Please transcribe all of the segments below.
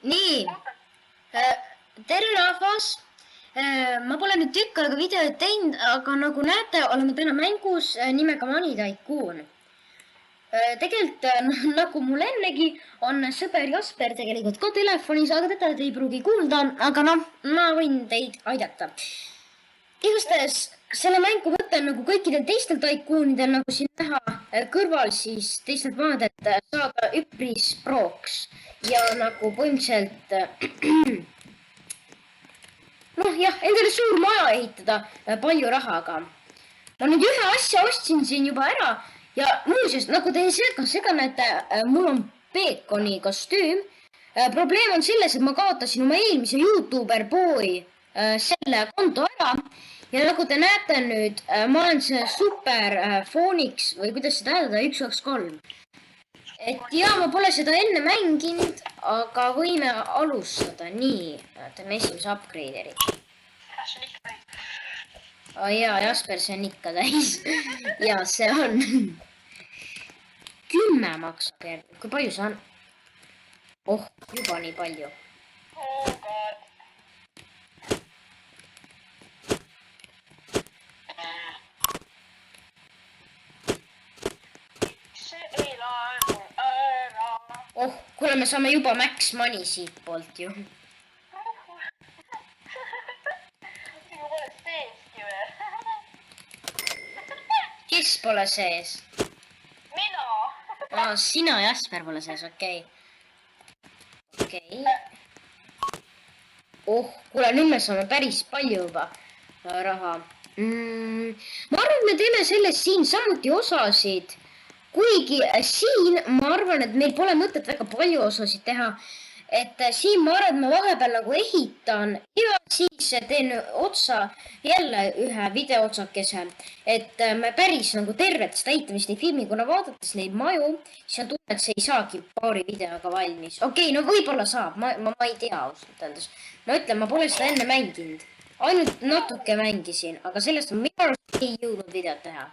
nii, tere rahvas. Ma pole nüüd tükk aega videot teinud, aga nagu näete, oleme täna mängus nimega Money Tycoon. Tegelikult nagu mul ennegi on sõber Jasper tegelikult ka telefonis, aga teda te ei pruugi kuulda, aga noh, ma võin teid aidata. Igatahes selle mängu mõte on nagu kõikidel teistel taikuunidel, nagu siin näha kõrval siis teistelt maadelt saada üpris proks ja nagu põhimõtteliselt noh jah, endale suur maja ehitada palju rahaga. Ma nüüd ühe asja ostsin siin juba ära ja muuseas, nagu te ka näete, mul on Peekoni kostüüm. Probleem on selles, et ma kaotasin oma eelmise YouTuber boy selle konto ära. Ja nagu te näete nüüd, ma olen see super fooniks või kuidas seda hääldada, 123. Et ja, ma pole seda enne mänginud, aga võime alustada. Nii, teeme esimese upgrade'i. Jaa, Jasper, see on ikka täis. Ja see on 10 maksab järgi. Kui palju see on? Oh, juba nii palju. Oh, kuule, me saame juba max money siit poolt ju. Kes pole sees? Mina. Sina, Jasper, pole sees, okei. Oh, kuule, nüüd me saame päris palju juba raha. Ma arvan, et me teeme sellest siin samuti osasid. Kuigi siin ma arvan, et meil pole mõtet väga palju osasid teha. Et siin ma arvan, et ma vahepeal nagu ehitan ja siis teen otsa jälle ühe videootsakese. Et me päris nagu tervet seda ehitamist ei filmi, kuna vaadates neid maju, siis on tunne, et see ei saagi paari videoga valmis. Okei, no võib-olla saab, ma ei tea ausalt öeldes. Ma ütlen, ma pole seda enne mänginud. Ainult natuke mängisin, aga sellest on minu arust ei jõudnud videot teha.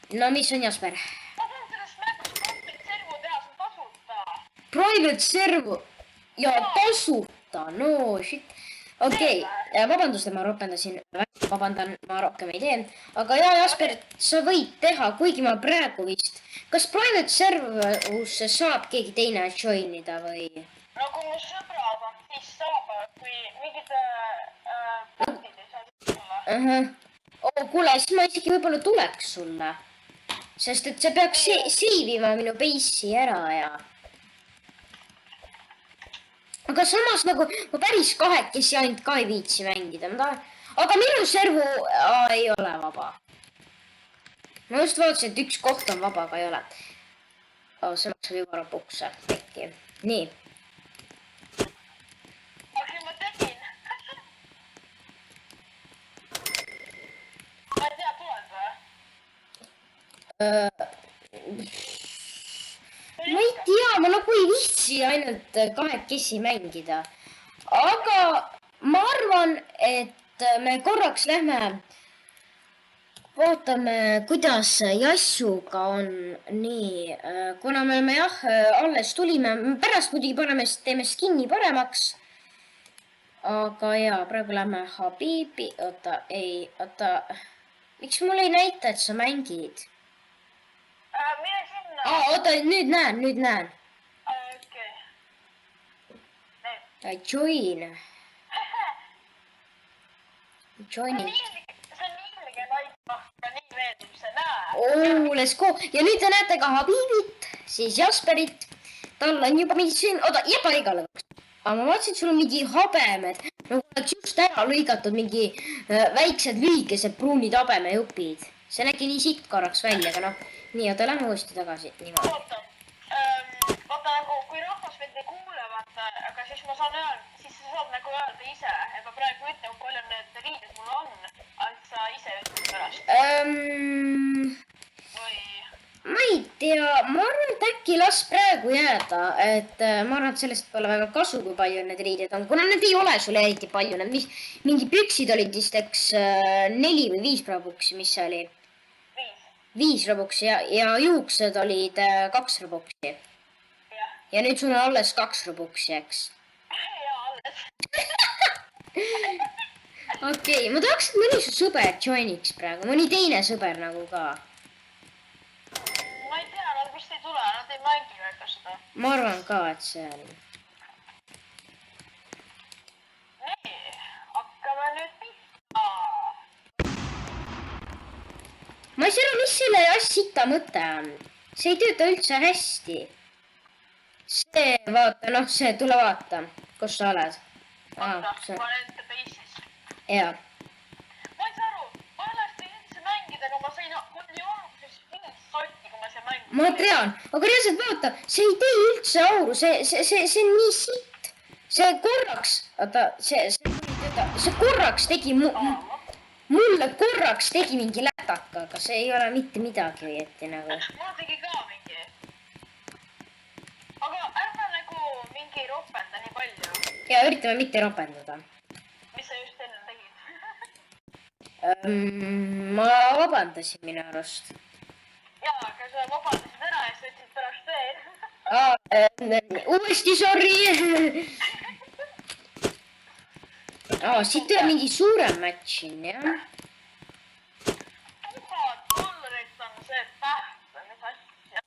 No mis on, Jasper? Ma saan sellest mängust private servu teha, see on tasuta. Private servu? Ja tasuta, no shit. Okei, vabandust, et ma ropendasin. Vabandan, ma rohkem ei tee. Aga ja, Jasper, sa võid teha, kuigi ma praegu vist. Kas private servusse saab keegi teine joinida või? No kui mu sõbrad on, siis saab, kui mingid punktid ei saa tulla. Kuule, siis ma isegi võib-olla tuleks sulle. Sest et see peaks seivima minu base'i ära ja... Aga samas nagu ma päris kahekesi ainult ka ei viitsi mängida. Aga minu servu ei ole vaba. Ma just vaatasin, et üks koht on vaba, aga ei ole. See maksab juba lõpuks äkki. Nii. Aga ma tegin. Ma ei tea, tuled või? Ma ei tea, ma nagu ei viitsi ainult kahekesi mängida. Aga ma arvan, et me korraks lähme vaatame, kuidas Jassuga on. Nii, kuna me oleme jah, alles tulime, pärast muidugi teeme skinni paremaks. Aga jaa, praegu lähme Habibi, oota. Miks mul ei näita, et sa mängid? Mine sinna. Oota, nüüd näen. Okei. Join. Join. See on ilge laip, aga nii meeldib see näe. Let's go. Ja nüüd te näete ka Habibit, siis Jasperit. Tal on juba mingi siin, oota, jäpa igale kaks. Aga ma vaatasin, et sul on mingi habemed. Nagu oleks just ära lõigatud mingi väiksed lühikesed pruunid habemejupid. See nägi nii sitt korraks välja, aga noh. Nii, oota, lähme uuesti tagasi. Vaata nagu, kui rahvas mind ei kuule, vaata, aga siis ma saan öelda, siis sa saad nagu öelda ise. Et ma praegu ütlen, kui palju need riided mul on, et sa ise ütled pärast. Või... Ma ei tea, ma arvan, et äkki las praegu jääda. Et ma arvan, et sellest pole väga kasu, kui palju need riided on. Kuna need ei ole sulle eriti palju. Mingi püksid olid vist 4 või 5 robuksi, mis see oli? 5 robuksi ja juuksed olid 2 robuksi. ja nüüd sul on alles 2 Robuxi, eks? ja alles. okei, ma tahaks, et mõni su sõber joiniks praegu, mõni teine sõber nagu ka. ma ei tea, nad vist ei tule, nad ei mängi väga seda. ma arvan ka, et see on. nii, hakkame nüüd pihta. ma ei saa aru, mis selle sita mõte on. see ei tööta üldse hästi. see, vaata, noh, see, tule vaata, kus sa oled. oota, ma olen enda base'is. jaa. ma ei saa aru, ma ennast ei üldse mängida, aga ma sain, mul oli alguses 5 sotti, kui ma seal mängisin. ma tean, aga reaalselt vaata, see ei tee üldse auru, see on nii sitt. see korraks, oota, see korraks tegi mulle korraks tegi mingi lätaka, aga see ei ole mitte midagi õieti nagu. mul tegi ka mingi. aga ärme nagu mingi ropenda nii palju. ja üritame mitte ropendada. mis sa just enne tegid? ma vabandasin minu arust. jaa, aga sa vabandasid ära ja sa ütlesid pärast veel. uuesti sorry. siit tuleb mingi suurem match siin, jah. $1000 on see täht, mis asja.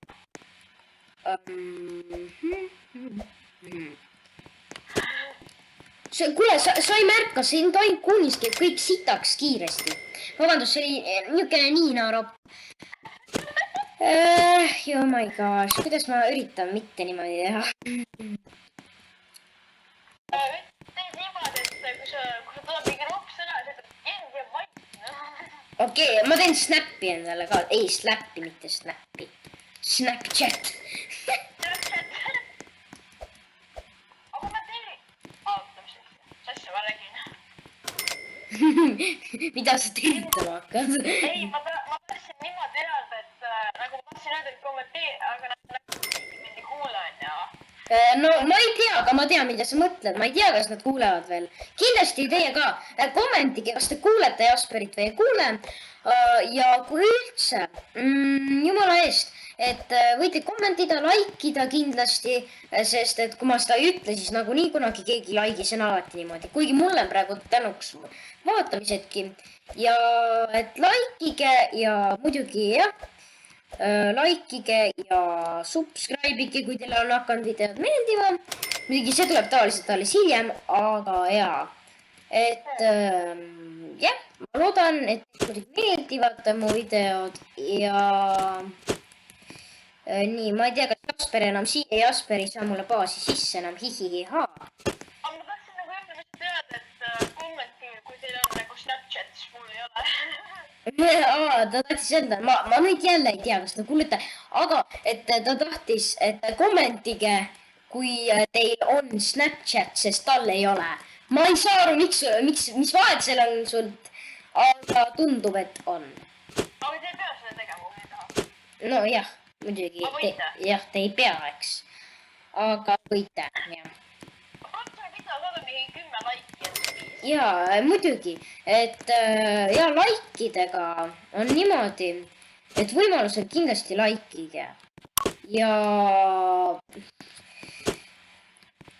kuule, sa ei märka, siin toimub kuunis käib kõik sitaks kiiresti. vabandust, see oli niisugune Niina-ropp. Oh my gosh, kuidas ma üritan mitte niimoodi teha? teed niimoodi, et kui sa tuleb mingi rops ära, siis end jääb vait. okei, ma teen snappi endale ka. ei, slappi, mitte snappi. Snapchat. aga ma teen... oota, mis asja ma räägin? mida sa tervitama hakkad? ei, ma tahtsin niimoodi öelda, et nagu ma tahtsin öelda, et kommenteeri, aga nad mind ei kuule, onju. no ma ei tea, aga ma tean, mida sa mõtled. ma ei tea, kas nad kuulevad veel. kindlasti teie ka. kommentige, kas te kuulete Jasperit või ei kuule. ja kui üldse, jumala eest, et võite kommentida, likeida kindlasti, sest et kui ma seda ei ütle, siis nagunii kunagi keegi like'i, see on alati niimoodi. kuigi mulle on praegu tänuks vaatamisedki. ja et likeige ja muidugi jah. Likeige ja subscribe'ige, kui teile on hakanud videod meeldima. muidugi see tuleb tavaliselt alles hiljem, aga jaa. et jah, ma loodan, et muidugi meeldivad mu videod ja nii, ma ei tea, kas Jasper enam Jasper ei saa mulle baasi sisse enam, hihihihaa. aga ma tahtsin nagu üldse teada, et kommenteeri, kui teil on nagu Snapchat, siis mul ei ole. ta tahtis enda, ma nüüd jälle ei tea, kas te kuulete, aga et ta tahtis, et kommentige, kui teil on Snapchat, sest tal ei ole. ma ei saa aru, mis vahet seal on sult, aga tundub, et on. aga te ei pea seda tegema, kui ei taha. nojah, muidugi, jah, te ei pea, eks. aga võite, jah. protsendi video saada mingi 10 laiki. jaa, muidugi, et ja likeidega on niimoodi, et võimalusel kindlasti likeige. ja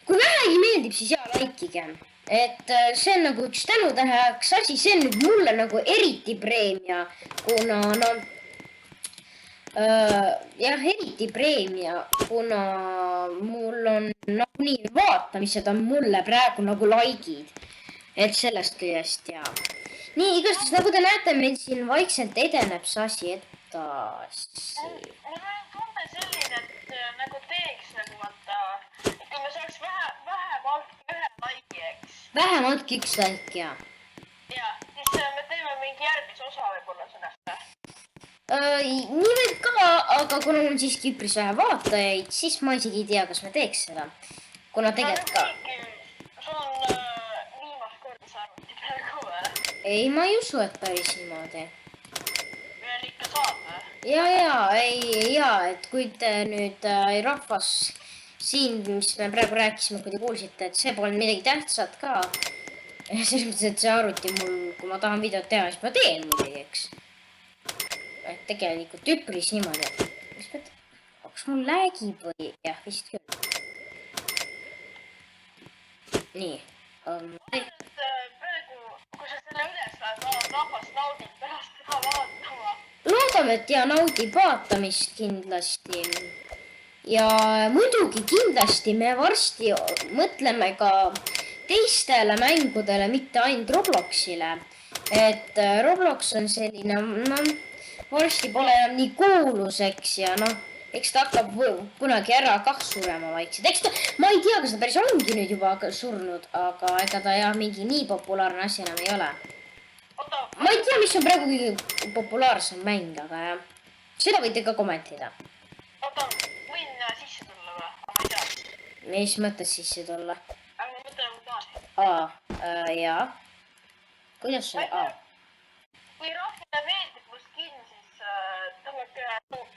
kui vähegi meeldib, siis jaa, likeige. et see on nagu üks tänutäheks asi, see on nüüd mulle nagu eriti preemia, kuna no jah, eriti preemia, kuna mul on nagunii vaatamised on mulle praegu nagu like'id. et sellest küljest ja. nii, igastahes nagu te näete, meil siin vaikselt edeneb see asi edasi. mul on tunne selline, et nagu teeks nagu vaata, et kui me saaks vähemalt 1 laiki, eks. vähemaltki 1 like ja. ja, siis me teeme mingi järgmise osa võib-olla sellest. nii võib ka, aga kuna mul siiski üpris vähe vaatajaid, siis ma isegi ei tea, kas me teeks seda. kuna tegelikult ka. sul on viimast korda see arvuti praegu või? ei, ma ei usu, et päris niimoodi. veel ikka saab või? ja, et kui te nüüd rahvas siin, mis me praegu rääkisime, kui te kuulsite, et see polnud midagi tähtsat ka. selles mõttes, et see arvuti mul, kui ma tahan videot teha, siis ma teen muidugi, eks. et tegelikult üpris niimoodi. kas mul lagib või? jah, vist küll. nii praegu, kui sa selle üles laed, rahvas naudib pärast seda vaatama. loodame, et ja naudib vaatamist kindlasti. ja muidugi kindlasti me varsti mõtleme ka teistele mängudele, mitte ainult Robloxile. et Roblox on selline, noh, varsti pole enam nii kuulus, eks, ja noh, eks ta hakkab kunagi ära kah surema vaikselt. eks ta, ma ei tea, kas ta päris ongi nüüd juba surnud, aga ega ta jah, mingi nii populaarne asi enam ei ole. ma ei tea, mis on praegu kõige populaarsem mäng, aga jah, seda võite ka kommentida. oota, võin sisse tulla või? Ma ei tea. mis mõttes sisse tulla? Aga ma mõtlen nagu baasi. Jaa. kuidas see? Kui rahvale meeldib mu skin, siis tõmmake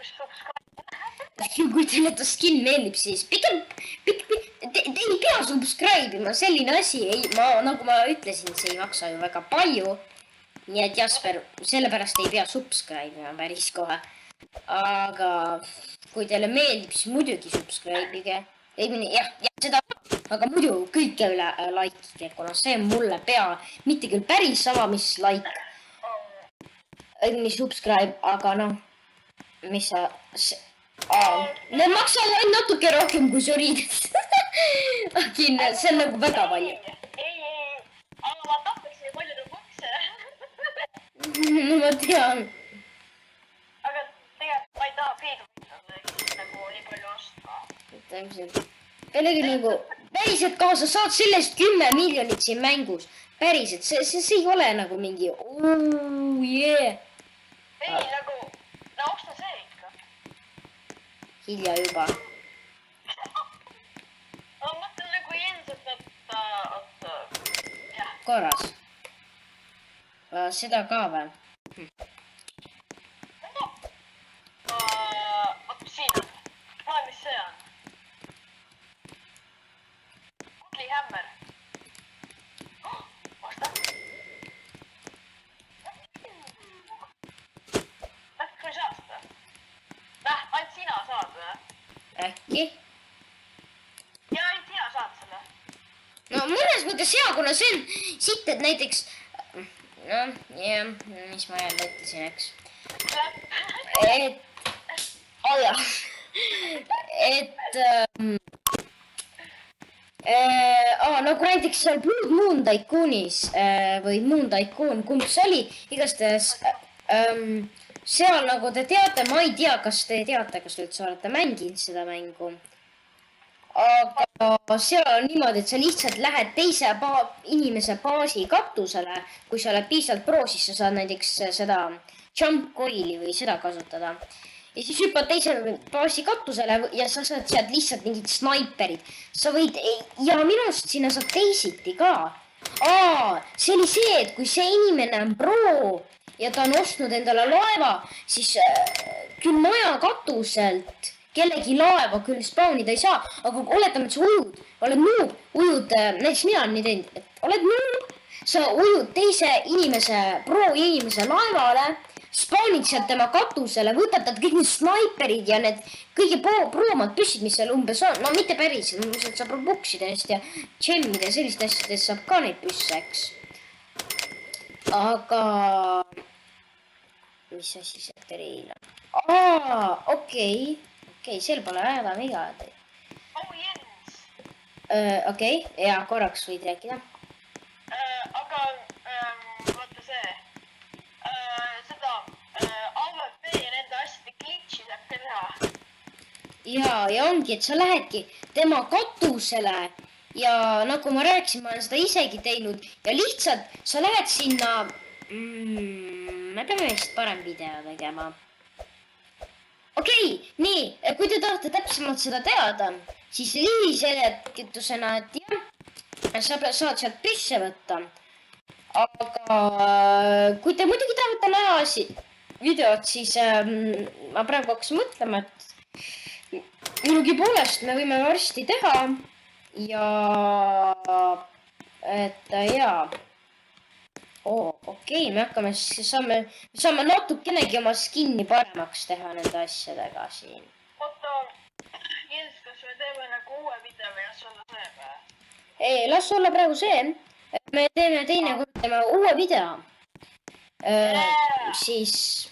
subscribe. kui teile ta skin meeldib, siis pigem, te ei pea subscribe ima, selline asi ei, nagu ma ütlesin, see ei maksa ju väga palju. nii et Jasper, sellepärast ei pea subscribe ima päris kohe. aga kui teile meeldib, siis muidugi subscribe ige. jah, seda, aga muidu kõike üle like'ige, kuna see on mulle mitte küll päris sama, mis like, mis subscribe, aga noh, mis sa, need maksavad ainult natuke rohkem kui su riided. see on nagu väga palju. ei, aga ma tahaks nii palju bokse. no ma tean. aga tegelikult ma ei taha Priidu nagu nii palju osta. täpselt. pealegi nagu päriselt kaasa saad sellest 10 miljonit siin mängus. päriselt, see ei ole nagu mingi yeah. ei, nagu, no osta see ikka. hilja juba. ma mõtlen nagu ilmselt, et jah. korras. seda ka või? Oot, siin on. Loe, mis see on. Kudli hämmer. Osta. Äkki ei saa seda? Ainult sina saad või? äkki? Ja ainult sina saad selle. no mõnes mõttes hea, kuna see on siit, et näiteks noh, jah, mis ma jälle ütlesin, eks. et nagu näiteks seal Blood Moon Tycoonis või Moon Tycoon, kumb see oli, igastahes seal nagu te teate, ma ei tea, kas te teate, kas te üldse olete mänginud seda mängu. aga seal on niimoodi, et sa lihtsalt lähed teise inimese baasi katusele, kui sa oled piisavalt pro, siis sa saad näiteks seda jump coil'i või seda kasutada. ja siis hüppad teise baasi katusele ja sa saad sealt lihtsalt mingid snaiperid. sa võid, ja minu arust sinna saab teisiti ka. see oli see, et kui see inimene on pro ja ta on ostnud endale laeva, siis küll maja katuselt kellegi laeva küll spawnida ei saa, aga oletame, et sa oled noob, ujud, näiteks mina olen nii teinud, et oled noob, sa ujud teise inimese, pro inimese laevale, spawnid sealt tema katusele, võtad kõik need snaiperid ja need kõige proomad püssid, mis seal umbes on, no mitte päris, sealt saab robuksidest ja džemmide ja sellist asjadest saab ka neid püsse, eks. aga mis asi see teil on? okei, seal pole häda midagi. Jens. okei, ja korraks võid rääkida. aga vaata see, seda AWP ja nende asjade glitch'i saab ka teha. ja ongi, et sa lähedki tema katusele ja nagu ma rääkisin, ma olen seda isegi teinud ja lihtsalt sa lähed sinna, me peame vist parem video tegema. okei, nii, kui te tahate täpsemalt seda teada, siis liiselekitusena, et jah, sa saad sealt püsse võtta. aga kui te muidugi tahate näha videot, siis ma praegu hakkasin mõtlema, et muidugi poolest me võime varsti teha ja et jaa. okei, me saame natukenegi oma skin'i paremaks teha nende asjadega siin. oota, Jens, kas me teeme nagu uue video või kas sulle see või? ei, las olla praegu see. Me teeme teinekord teeme uue video. Siis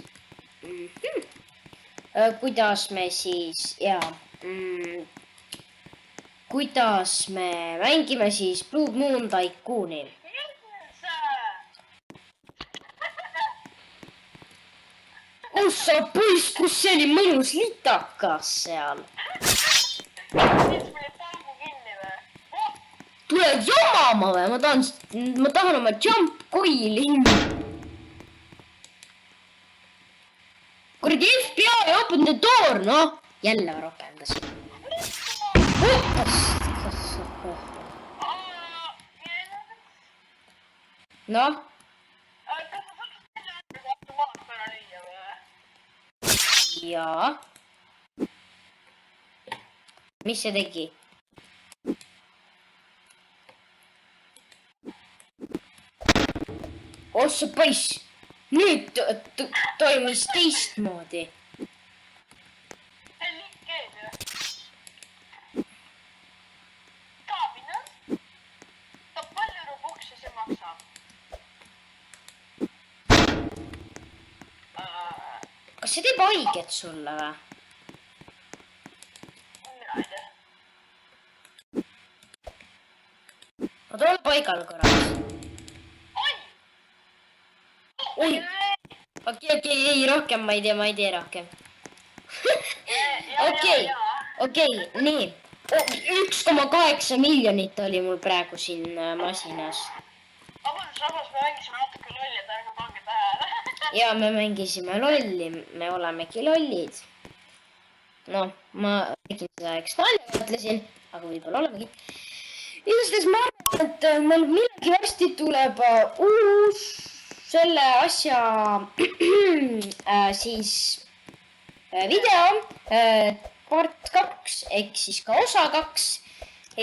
kuidas me siis kuidas me mängime siis Blood Moon Tycooni. oh sa poiss, kus see oli mõnus litakas seal. tule jamama või? ma tahan oma jump coil'i. kuradi FBI open the door, noh. jälle ma rakendasin. noh. jaa. mis see tegi? oh sa poiss, nüüd toimus teistmoodi. kas see teeb haiget sulle või? ma tulen paigal korraks. oi, okei, ei rohkem ma ei tee rohkem. okei, nii. 1,8 miljonit oli mul praegu siin masinas. Vabandust, me mängisime natuke lolli, et ärge pange tähele. ja me mängisime lolli, me olemegi lollid. noh, ma tegin seda eks naljaga mõtlesin, aga võib-olla olemegi. igatahes ma arvan, et meil millegi varsti tuleb uus selle asja siis video part 2 ehk siis ka osa 2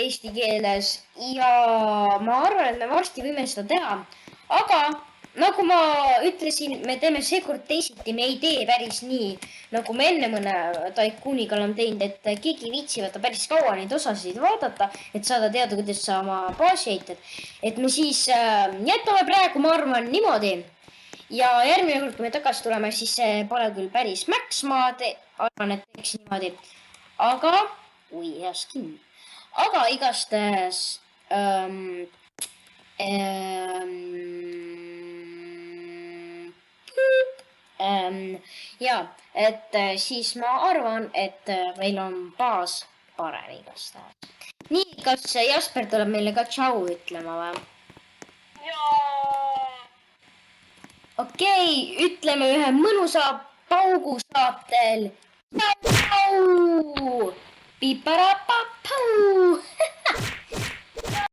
eesti keeles ja ma arvan, et me varsti võime seda teha, aga nagu ma ütlesin, me teeme seekord teisiti, me ei tee päris nii, nagu me enne mõne Tycooniga oleme teinud, et keegi ei viitsi võtta päris kaua neid osasid vaadata, et saada teada, kuidas sa oma baasi ehitad. et me siis jätame praegu, ma arvan, niimoodi ja järgmine kord, kui me tagasi tuleme, siis see pole küll päris max, ma arvan, et teeks niimoodi, aga hea skin. aga igastahes ja, et siis ma arvan, et meil on baas parem igastahes. nii, kas Jasper tuleb meile ka tšau ütlema või? okei, ütleme ühe mõnusa paugu saatel. Tšau! Piparapapau!